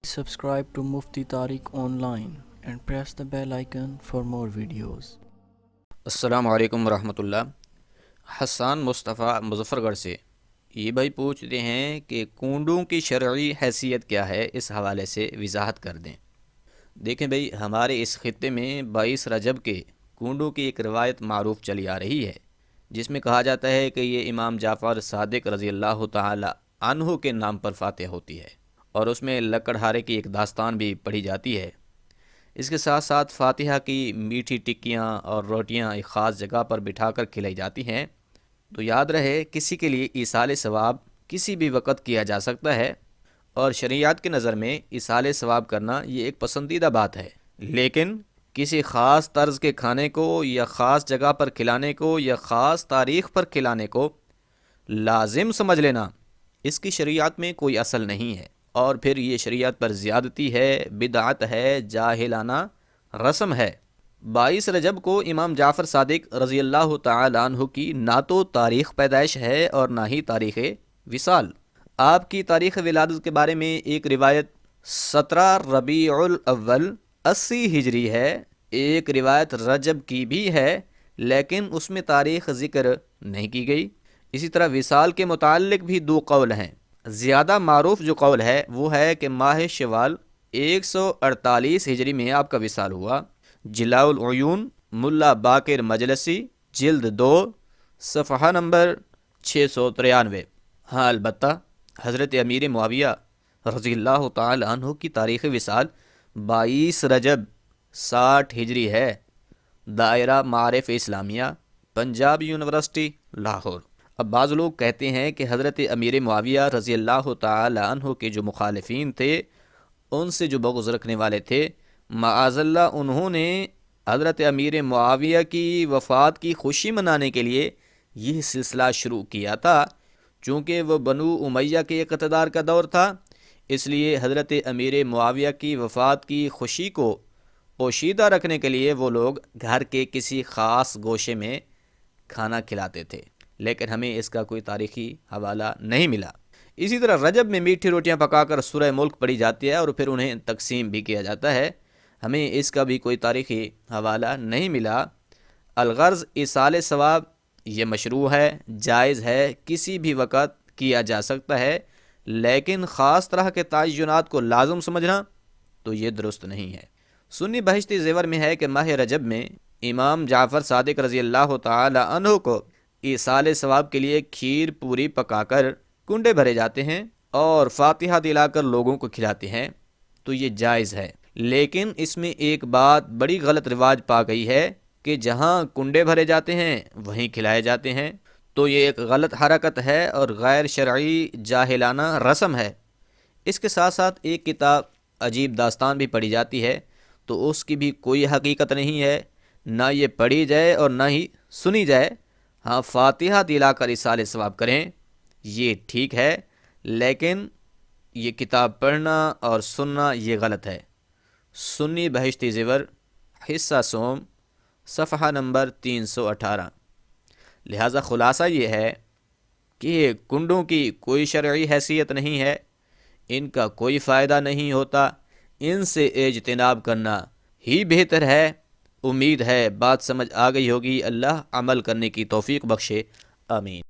Subscribe to Mufti Tariq Online and press the bell icon for more videos. السلام علیکم ورحمۃ اللہ۔ حسان مصطفیٰ مظفر گڑھ سے یہ بھائی پوچھتے ہیں کہ کونڈوں کی شرعی حیثیت کیا ہے، اس حوالے سے وضاحت کر دیں۔ دیکھیں بھائی، ہمارے اس خطے میں 22 رجب کے کونڈوں کی ایک روایت معروف چلی آ رہی ہے، جس میں کہا جاتا ہے کہ یہ امام جعفر صادق رضی اللہ تعالی عنہ کے نام پر فاتح ہوتی ہے، اور اس میں لکڑہارے کی ایک داستان بھی پڑھی جاتی ہے۔ اس کے ساتھ ساتھ فاتحہ کی میٹھی ٹکیاں اور روٹیاں ایک خاص جگہ پر بٹھا کر کھلائی جاتی ہیں۔ تو یاد رہے، کسی کے لیے ایصال ثواب کسی بھی وقت کیا جا سکتا ہے، اور شریعت کی نظر میں ایصال ثواب کرنا یہ ایک پسندیدہ بات ہے، لیکن کسی خاص طرز کے کھانے کو یا خاص جگہ پر کھلانے کو یا خاص تاریخ پر کھلانے کو لازم سمجھ لینا، اس کی شریعت میں کوئی اصل نہیں ہے، اور پھر یہ شریعت پر زیادتی ہے، بدعت ہے، جاہلانہ رسم ہے۔ 22 رجب کو امام جعفر صادق رضی اللہ تعالی عنہ کی نہ تو تاریخ پیدائش ہے اور نہ ہی تاریخ وصال۔ آپ کی تاریخ ولادت کے بارے میں ایک روایت 17 ربیع الاول 80 ہجری ہے، ایک روایت رجب کی بھی ہے، لیکن اس میں تاریخ ذکر نہیں کی گئی۔ اسی طرح وصال کے متعلق بھی دو قول ہیں۔ زیادہ معروف جو قول ہے وہ ہے کہ ماہ شوال 148 ہجری میں آپ کا وصال ہوا۔ جلاء العیون ملا باقر مجلسی جلد 2 صفحہ نمبر 693۔ ہاں البتہ حضرت امیر معاویہ رضی اللہ تعالی عنہ کی تاریخ وصال 22 رجب 60 ہجری ہے۔ دائرہ معارف اسلامیہ، پنجاب یونیورسٹی، لاہور۔ اب بعض لوگ کہتے ہیں کہ حضرت امیر معاویہ رضی اللہ تعالی عنہ کے جو مخالفین تھے، ان سے جو بغض رکھنے والے تھے، معاذ اللہ انہوں نے حضرت امیر معاویہ کی وفات کی خوشی منانے کے لیے یہ سلسلہ شروع کیا تھا۔ چونکہ وہ بنو امیہ کے اقتدار کا دور تھا، اس لیے حضرت امیر معاویہ کی وفات کی خوشی کو پوشیدہ رکھنے کے لیے وہ لوگ گھر کے کسی خاص گوشے میں کھانا کھلاتے تھے، لیکن ہمیں اس کا کوئی تاریخی حوالہ نہیں ملا۔ اسی طرح رجب میں میٹھی روٹیاں پکا کر سورہ ملک پڑھی جاتی ہے اور پھر انہیں تقسیم بھی کیا جاتا ہے، ہمیں اس کا بھی کوئی تاریخی حوالہ نہیں ملا۔ الغرض ایصال ثواب یہ مشروع ہے، جائز ہے، کسی بھی وقت کیا جا سکتا ہے، لیکن خاص طرح کے تعینات کو لازم سمجھنا تو یہ درست نہیں ہے۔ سنی بہشتی زیور میں ہے کہ ماہ رجب میں امام جعفر صادق رضی اللہ تعالی عنہ کو ایصال ثواب کے لیے کھیر پوری پکا کر کنڈے بھرے جاتے ہیں اور فاتحہ دلا کر لوگوں کو کھلاتے ہیں، تو یہ جائز ہے۔ لیکن اس میں ایک بات بڑی غلط رواج پا گئی ہے کہ جہاں کنڈے بھرے جاتے ہیں وہیں کھلائے جاتے ہیں، تو یہ ایک غلط حرکت ہے اور غیر شرعی جاہلانہ رسم ہے۔ اس کے ساتھ ساتھ ایک کتاب عجیب داستان بھی پڑھی جاتی ہے، تو اس کی بھی کوئی حقیقت نہیں ہے، نہ یہ پڑھی جائے اور نہ ہی سنی جائے۔ ہاں، فاتحہ دلا کر ایصال ثواب کریں، یہ ٹھیک ہے، لیکن یہ کتاب پڑھنا اور سننا یہ غلط ہے۔ سنی بہشتی زیور حصہ سوم صفحہ نمبر 318۔ لہٰذا خلاصہ یہ ہے کہ کنڈوں کی کوئی شرعی حیثیت نہیں ہے، ان کا کوئی فائدہ نہیں ہوتا، ان سے اجتناب کرنا ہی بہتر ہے۔ امید ہے بات سمجھ آ گئی ہوگی۔ اللہ عمل کرنے کی توفیق بخشے، آمین۔